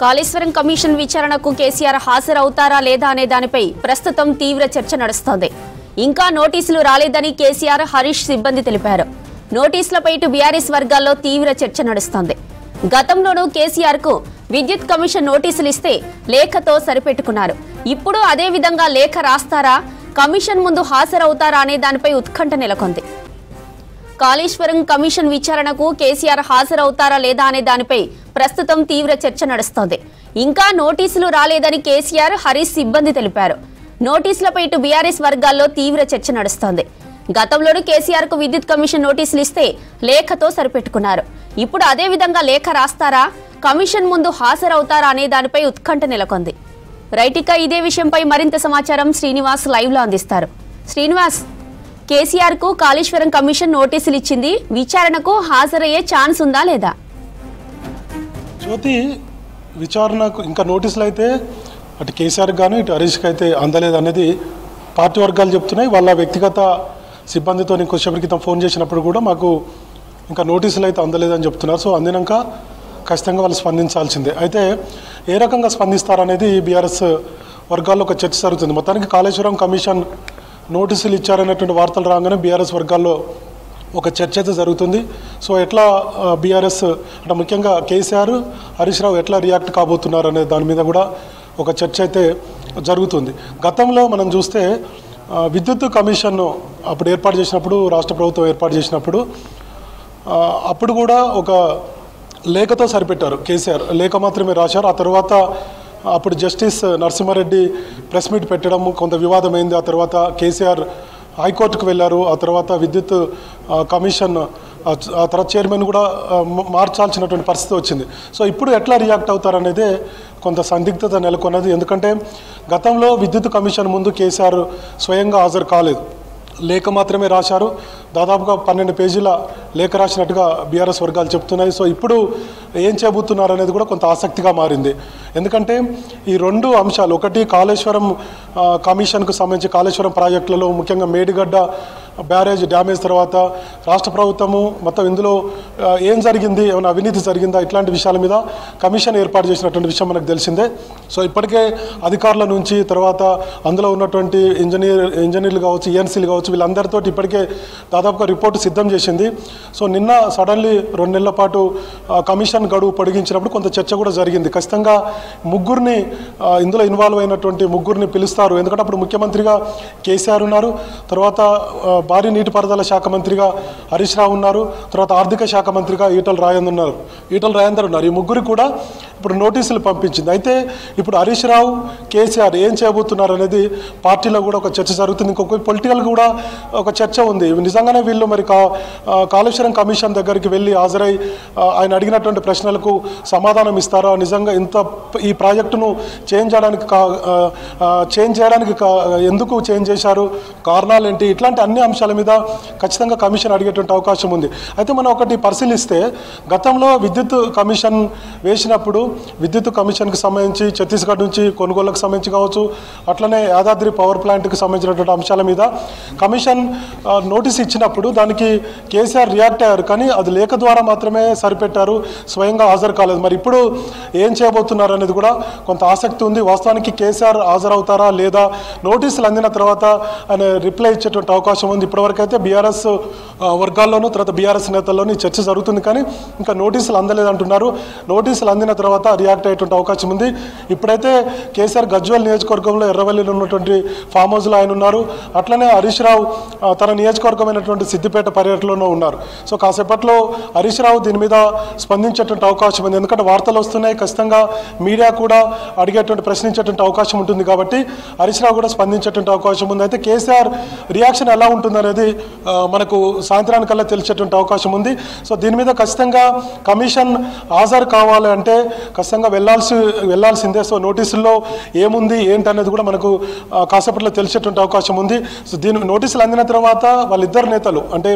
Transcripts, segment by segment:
Kaleshwaram commission విచారణకు కేసీఆర్ హాజరవుతారా లేదా అనే దానిపై ప్రస్తుతం తీవ్ర చర్చ నడుస్తోంది. ఇంకా నోటీసులు రాలేదని కేసీఆర్, హరీష్ సిబ్బంది తెలిపారు. నోటీసులపై ఇటు బీఆర్ఎస్ వర్గాల్లో తీవ్ర చర్చ నడుస్తోంది. గతంలోనూ కేసీఆర్ కు విద్యుత్ కమిషన్ నోటీసులు ఇస్తే లేఖతో సరిపెట్టుకున్నారు. ఇప్పుడు అదే విధంగా లేఖ రాస్తారా, కమిషన్ ముందు హాజరవుతారా అనే దానిపై ఉత్కంఠ నెలకొంది. కాళేశ్వరం కమిషన్ విచారణకు కేసీఆర్ హాజరవుతారా లేదా అనే దానిపై ప్రస్తుతం తీవ్ర చర్చ నడుస్తోంది. ఇంకా నోటీసులు రాలేదని కేసీఆర్, హరీష్ సిబ్బంది తెలిపారు. నోటీసులపై ఇటు బీఆర్ఎస్ వర్గాల్లో తీవ్ర చర్చ నడుస్తోంది. గతంలోనూ కేసీఆర్ కు విద్యుత్ కమిషన్ నోటీసులు ఇస్తే లేఖతో సరిపెట్టుకున్నారు. ఇప్పుడు అదే విధంగా లేఖ రాస్తారా, కమిషన్ ముందు హాజరవుతారా అనే దానిపై ఉత్కంఠ నెలకొంది. రైట్, ఇదే విషయంపై మరింత సమాచారం శ్రీనివాస్ లైవ్ లో అందిస్తారు. శ్రీనివాస్, కేసీఆర్ కు కాళేశ్వరం కమిషన్ నోటీసులు ఇచ్చింది, విచారణకు హాజరయ్యే ఛాన్స్ ఉందా లేదా? జ్యోతి, విచారణకు ఇంకా నోటీసులు అయితే అటు కేసీఆర్ గాను ఇటు హరీష్కి అయితే అందలేదు అనేది పార్టీ వర్గాలు చెప్తున్నాయి. వాళ్ళ వ్యక్తిగత సిబ్బందితో కొద్దిసేపటి క్రితం ఫోన్ చేసినప్పుడు కూడా మాకు ఇంకా నోటీసులు అయితే అందలేదని చెప్తున్నారు. సో అందినాక ఖచ్చితంగా వాళ్ళు స్పందించాల్సిందే. అయితే ఏ రకంగా స్పందిస్తారనేది బీఆర్ఎస్ వర్గాల్లో ఒక చర్చ జరుగుతుంది. మొత్తానికి కాళేశ్వరం కమిషన్ నోటీసులు ఇచ్చారనేటువంటి వార్తలు రాగానే బీఆర్ఎస్ వర్గాల్లో ఒక చర్చ అయితే జరుగుతుంది. సో ఎట్లా బీఆర్ఎస్ అంటే ముఖ్యంగా కేసీఆర్, హరీష్ రావు ఎట్లా రియాక్ట్ కాబోతున్నారు అనే దాని మీద కూడా ఒక చర్చ అయితే జరుగుతుంది. గతంలో మనం చూస్తే విద్యుత్ కమిషన్ అప్పుడు ఏర్పాటు చేసినప్పుడు, రాష్ట్ర ప్రభుత్వం ఏర్పాటు చేసినప్పుడు అప్పుడు కూడా ఒక లేఖతో సరిపెట్టారు. కేసీఆర్ లేఖ మాత్రమే రాశారు. ఆ తర్వాత అప్పుడు జస్టిస్ నరసింహారెడ్డి ప్రెస్ మీట్ పెట్టడం కొంత వివాదమైంది. ఆ తర్వాత కేసీఆర్ హైకోర్టుకు వెళ్ళారు. ఆ తర్వాత విద్యుత్ కమిషన్ ఆ తర్వాత చైర్మన్ కూడా మార్చాల్సినటువంటి పరిస్థితి వచ్చింది. సో ఇప్పుడు ఎట్లా రియాక్ట్ అవుతారనేదే కొంత సందిగ్ధత నెలకొన్నది. ఎందుకంటే గతంలో విద్యుత్ కమిషన్ ముందు కేసీఆర్ స్వయంగా హాజరు కాలేదు, లేఖ మాత్రమే రాశారు. దాదాపుగా 12 పేజీల లేఖ రాసినట్టుగా బీఆర్ఎస్ వర్గాలు చెప్తున్నాయి. సో ఇప్పుడు ఏం చేయబోతున్నారు అనేది కూడా కొంత ఆసక్తిగా మారింది. ఎందుకంటే ఈ రెండు అంశాలు, ఒకటి కాళేశ్వరం కమిషన్కు సంబంధించి కాళేశ్వరం ప్రాజెక్టులలో ముఖ్యంగా మేడిగడ్డ బ్యారేజ్ డ్యామేజ్ తర్వాత రాష్ట్ర ప్రభుత్వము మొత్తం ఇందులో ఏం జరిగింది, ఏమైనా అవినీతి జరిగిందా, ఇట్లాంటి విషయాల మీద కమిషన్ ఏర్పాటు చేసినటువంటి విషయం మనకు తెలిసిందే. సో ఇప్పటికే అధికారుల నుంచి తర్వాత అందులో ఉన్నటువంటి ఇంజనీర్లు కావచ్చు, ఈఎన్సీలు కావచ్చు, వీళ్ళందరితో ఇప్పటికే దాదాపుగా రిపోర్టు సిద్ధం చేసింది. సో నిన్న సడన్లీ 2 నెలల పాటు కమిషన్ గడువు పొడిగించినప్పుడు కొంత చర్చ కూడా జరిగింది. ఖచ్చితంగా ముగ్గురిని ఇందులో ఇన్వాల్వ్ అయినటువంటి ముగ్గురిని పిలుస్తారు. ఎందుకంటే అప్పుడు ముఖ్యమంత్రిగా కేసీఆర్ ఉన్నారు, తర్వాత భారీ నీటిపారుదల శాఖ మంత్రిగా హరీష్ రావు ఉన్నారు, తర్వాత ఆర్థిక శాఖ మంత్రిగా ఈటల రాజేందర్ ఉన్నారు. ఈ ముగ్గురు కూడా ఇప్పుడు నోటీసులు పంపించింది. అయితే ఇప్పుడు హరీష్ రావు, కేసీఆర్ ఏం చేయబోతున్నారు అనేది పార్టీలో కూడా ఒక చర్చ జరుగుతుంది. ఇంకొక పొలిటికల్ కూడా ఒక చర్చ ఉంది. నిజంగానే వీళ్ళు మరి కాళేశ్వరం కమిషన్ దగ్గరికి వెళ్ళి హాజరై ఆయన అడిగినటువంటి ప్రశ్నలకు సమాధానం ఇస్తారా, నిజంగా ఈ ప్రాజెక్టును చేంజ్ చేయడానికి ఎందుకు చేంజ్ చేశారు, కారణాలు ఏంటి, ఇట్లాంటి అన్ని అంశాల మీద ఖచ్చితంగా కమిషన్ అడిగేటువంటి అవకాశం ఉంది. అయితే మనం ఒకటి పరిశీలిస్తే గతంలో విద్యుత్ కమిషన్ వేసినప్పుడు విద్యుత్ కమిషన్కి సంబంధించి ఛత్తీస్గఢ్ నుంచి కొనుగోలుకు సంబంధించి కావచ్చు, అట్లనే యాదాద్రి పవర్ ప్లాంట్కి సంబంధించినటువంటి అంశాల మీద కమిషన్ నోటీస్ ఇచ్చినప్పుడు దానికి కేసీఆర్ రియాక్ట్ అయ్యారు. కానీ అది లేఖ ద్వారా మాత్రమే సరిపెట్టారు, స్వయంగా హాజరు కాలేదు. మరి ఇప్పుడు ఏం చేయబోతున్నారు అనేది కూడా కొంత ఆసక్తి ఉంది. వాస్తవానికి కేసీఆర్ హాజరవుతారా లేదా, నోటీసులు అందిన తర్వాత ఆయన రిప్లై ఇచ్చేటువంటి అవకాశం ఉంది. ఇప్పటివరకు అయితే బీఆర్ఎస్ వర్గాల్లోనూ తర్వాత బీఆర్ఎస్ నేతల్లోనూ ఈ చర్చ జరుగుతుంది. కానీ ఇంకా నోటీసులు అందలేదంటున్నారు. నోటీసులు అందిన తర్వాత రియాక్ట్ అయ్యేటువంటి అవకాశం ఉంది. ఇప్పుడైతే కేసీఆర్ గజ్వేల్ నియోజకవర్గంలో ఎర్రవల్లిలో ఉన్నటువంటి ఫామ్ హౌస్లో ఆయన ఉన్నారు. అట్లనే హరీష్ రావు తన నియోజకవర్గమైనటువంటి సిద్దిపేట పర్యటనలో ఉన్నారు. సో కాసేపట్లో హరీష్ రావు దీని మీద స్పందించేటువంటి అవకాశం ఉంది. ఎందుకంటే వార్తలు వస్తున్నాయి, ఖచ్చితంగా మీడియా కూడా అడిగేటువంటి ప్రశ్నించేటువంటి అవకాశం ఉంటుంది. కాబట్టి హరీష్ రావు కూడా స్పందించేటువంటి అవకాశం ఉంది. అయితే కేసీఆర్ రియాక్షన్ ఎలా ఉంటుంది అనేది మనకు సాయంత్రానికల్లా తెలిసేటువంటి అవకాశం ఉంది. సో దీని మీద ఖచ్చితంగా కమిషన్ హాజరు కావాలి అంటే ఖచ్చితంగా వెళ్లాల్సిందే. సో నోటీసుల్లో ఏముంది ఏంటి అనేది కూడా మనకు కాసేపట్లో తెలిసేటువంటి అవకాశం ఉంది. సో దీని నోటీసులు అందిన తర్వాత వాళ్ళిద్దరు నేతలు అంటే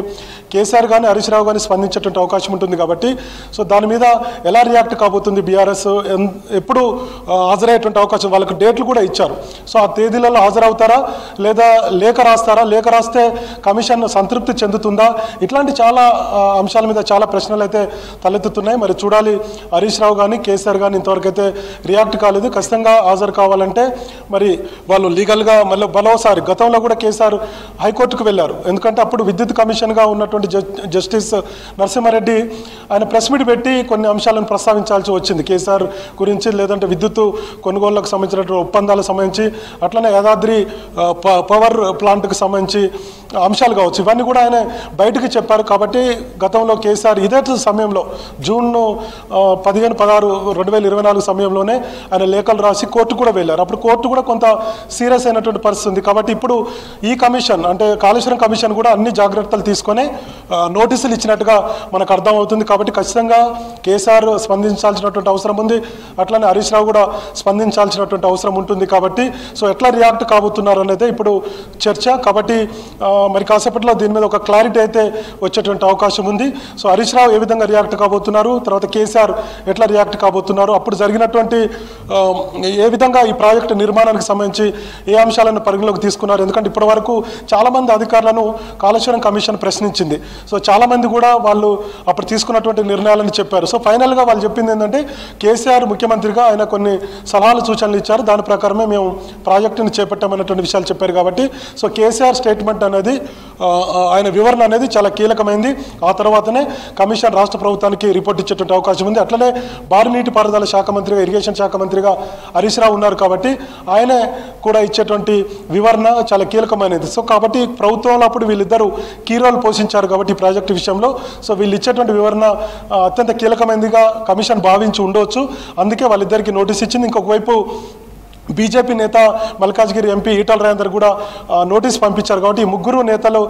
కేసీఆర్ కానీ హరీష్ రావు కానీ స్పందించేటువంటి అవకాశం ఉంటుంది. కాబట్టి సో దాని మీద మీద ఎలా రియాక్ట్ కాబోతుంది బీఆర్ఎస్, ఎప్పుడు హాజరయ్యేటువంటి అవకాశం, వాళ్ళకు డేట్లు కూడా ఇచ్చారు. సో ఆ తేదీలలో హాజరవుతారా లేదా లేఖ రాస్తారా, లేఖ రాస్తే కమిషన్ సంతృప్తి చెందుతుందా, ఇట్లాంటి చాలా అంశాల మీద చాలా ప్రశ్నలు అయితే తలెత్తుతున్నాయి. మరి చూడాలి. హరీష్ రావు కానీ కేసీఆర్ కానీ ఇంతవరకు అయితే రియాక్ట్ కాలేదు. ఖచ్చితంగా హాజరు కావాలంటే మరి వాళ్ళు లీగల్గా మళ్ళీ బలవసారి, గతంలో కూడా కేసీఆర్ హైకోర్టుకు వెళ్ళారు. ఎందుకంటే అప్పుడు విద్యుత్ కమిషన్గా ఉన్నటువంటి జస్టిస్ నరసింహారెడ్డి ఆయన ప్రెస్ మీట్ పెట్టి కొన్ని అంశాలను ప్రస్తావించాల్సి వచ్చింది కేసీఆర్ గురించి, లేదంటే విద్యుత్ కొనుగోళ్లకు సంబంధించినటువంటి ఒప్పందాలకు సంబంధించి, అట్లనే యాదాద్రి పవర్ ప్లాంట్కి సంబంధించి అంశాలు కావచ్చు, ఇవన్నీ కూడా ఆయన బయటకు చెప్పారు. కాబట్టి గతంలో కేసీఆర్ ఇదే సమయంలో జూన్ 15-16-2024 సమయంలోనే ఆయన లేఖలు రాసి కోర్టు కూడా వెళ్ళారు. అప్పుడు కోర్టు కూడా కొంత సీరియస్ అయినటువంటి పరిస్థితి ఉంది. కాబట్టి ఇప్పుడు ఈ కమిషన్ అంటే కాళేశ్వరం కమిషన్ కూడా అన్ని జాగ్రత్తలు తీసుకొని నోటీసులు ఇచ్చినట్టుగా మనకు అర్థమవుతుంది. కాబట్టి ఖచ్చితంగా కేసీఆర్ స్పందించాల్సినటువంటి అవసరం ఉంది, అట్లనే హరీష్ రావు కూడా స్పందించాల్సినటువంటి అవసరం ఉంటుంది. కాబట్టి సో ఎట్లా రియాక్ట్ కాబోతున్నారు అనేది ఇప్పుడు చర్చ. కాబట్టి మరి కాసేపట్లో దీని మీద ఒక క్లారిటీ అయితే వచ్చేటువంటి అవకాశం ఉంది. సో హరీష్ రావు ఏ విధంగా రియాక్ట్ కాబోతున్నారు, తర్వాత కేసీఆర్ ఎట్లా రియాక్ట్ కాబోతున్నారు, అప్పుడు జరిగినటువంటి ఏ విధంగా ఈ ప్రాజెక్టు నిర్మాణానికి సంబంధించి ఏ అంశాలను పరిగణలోకి తీసుకున్నారు. ఎందుకంటే ఇప్పటి వరకు చాలామంది అధికారులను కాళేశ్వరం కమిషన్ ప్రశ్నించింది. సో చాలామంది కూడా వాళ్ళు అప్పుడు తీసుకున్నటువంటి నిర్ణయాలను చెప్పారు. సో ఫైనల్గా వాళ్ళు చెప్పింది ఏంటంటే కేసీఆర్ ముఖ్యమంత్రిగా ఆయన కొన్ని సలహాలు సూచనలు ఇచ్చారు, దాని ప్రకారమే మేము ప్రాజెక్టును చేపట్టామన్నటువంటి విషయాలు చెప్పారు. కాబట్టి సో కేసీఆర్ స్టేట్మెంట్ అనేది ఆయన వివరణ అనేది చాలా కీలకమైంది. ఆ తర్వాతనే కమిషన్ రాష్ట్ర ప్రభుత్వానికి రిపోర్ట్ ఇచ్చేటువంటి అవకాశం ఉంది. అట్లనే భారీ నీటిపారుదల శాఖ మంత్రిగా, ఇరిగేషన్ శాఖ మంత్రిగా హరీష్ రావు ఉన్నారు. కాబట్టి ఆయనే కూడా ఇచ్చేటువంటి వివరణ చాలా కీలకమైనది. సో కాబట్టి ప్రభుత్వంలో అప్పుడు వీళ్ళిద్దరూ కీ రోల్ పోషించారు కాబట్టి ఈ ప్రాజెక్టు విషయంలో సో వీళ్ళు ఇచ్చేటువంటి వివరణ అత్యంత కీలకమైనదిగా కమిషన్ భావించి ఉండవచ్చు. అందుకే వాళ్ళిద్దరికి నోటీస్ ఇచ్చింది. ఇంకొక వైపు బీజేపీ నేత మల్కాజ్గిరి ఎంపీ ఈటల రాజేందర్ కూడా నోటీస్ పంపించారు. కాబట్టి ఈ ముగ్గురు నేతలు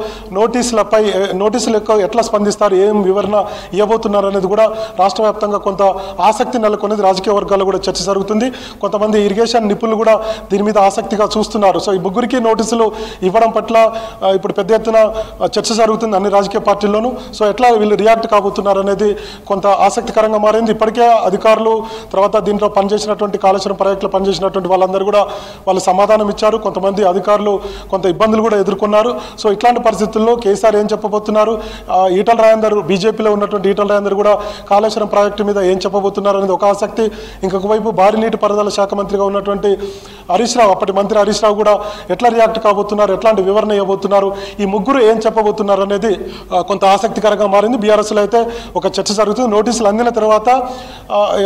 నోటీసులకు ఎట్లా స్పందిస్తారు, ఏం వివరణ ఇవ్వబోతున్నారు అనేది కూడా రాష్ట్ర వ్యాప్తంగా కొంత ఆసక్తి నెలకొనేది. రాజకీయ వర్గాల్లో కూడా చర్చ జరుగుతుంది. కొంతమంది ఇరిగేషన్ నిపుణులు కూడా దీని మీద ఆసక్తిగా చూస్తున్నారు. సో ఈ ముగ్గురికి నోటీసులు ఇవ్వడం పట్ల ఇప్పుడు పెద్ద ఎత్తున చర్చ జరుగుతుంది అన్ని రాజకీయ పార్టీల్లోనూ. సో ఎట్లా వీళ్ళు రియాక్ట్ కాబోతున్నారు అనేది కొంత ఆసక్తికరంగా మారింది. ఇప్పటికే అధికారులు, తర్వాత దీంట్లో పనిచేసినటువంటి కాళేశ్వరం ప్రాజెక్టులో పనిచేసినటువంటి వాళ్ళందరూ కూడా వాళ్ళు సమాధానం ఇచ్చారు. కొంతమంది అధికారులు కొంత ఇబ్బందులు కూడా ఎదుర్కొన్నారు. సో ఇట్లాంటి పరిస్థితుల్లో కేసీఆర్ ఏం చెప్పబోతున్నారు, ఈటల రాజేందర్ బీజేపీలో ఉన్నటువంటి ఈటల రాజేందర్ కూడా కాళేశ్వరం ప్రాజెక్టు మీద ఏం చెప్పబోతున్నారు అనేది ఒక ఆసక్తి. ఇంకొక వైపు భారీ నీటిపారుదల శాఖ మంత్రిగా ఉన్నటువంటి హరీష్ రావు, అప్పటి మంత్రి హరీష్ రావు కూడా ఎట్లా రియాక్ట్ కాబోతున్నారు, ఎట్లాంటి వివరణ ఇవ్వబోతున్నారు, ఈ ముగ్గురు ఏం చెప్పబోతున్నారు అనేది కొంత ఆసక్తికరంగా మారింది. బీఆర్ఎస్లో అయితే ఒక చర్చ జరుగుతుంది. నోటీసులు అందిన తర్వాత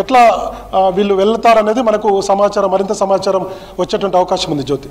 ఎట్లా వీళ్ళు వెళ్తారనేది మనకు మరింత సమాచారం వచ్చేటువంటి అవకాశం ఉంది. జ్యోతి.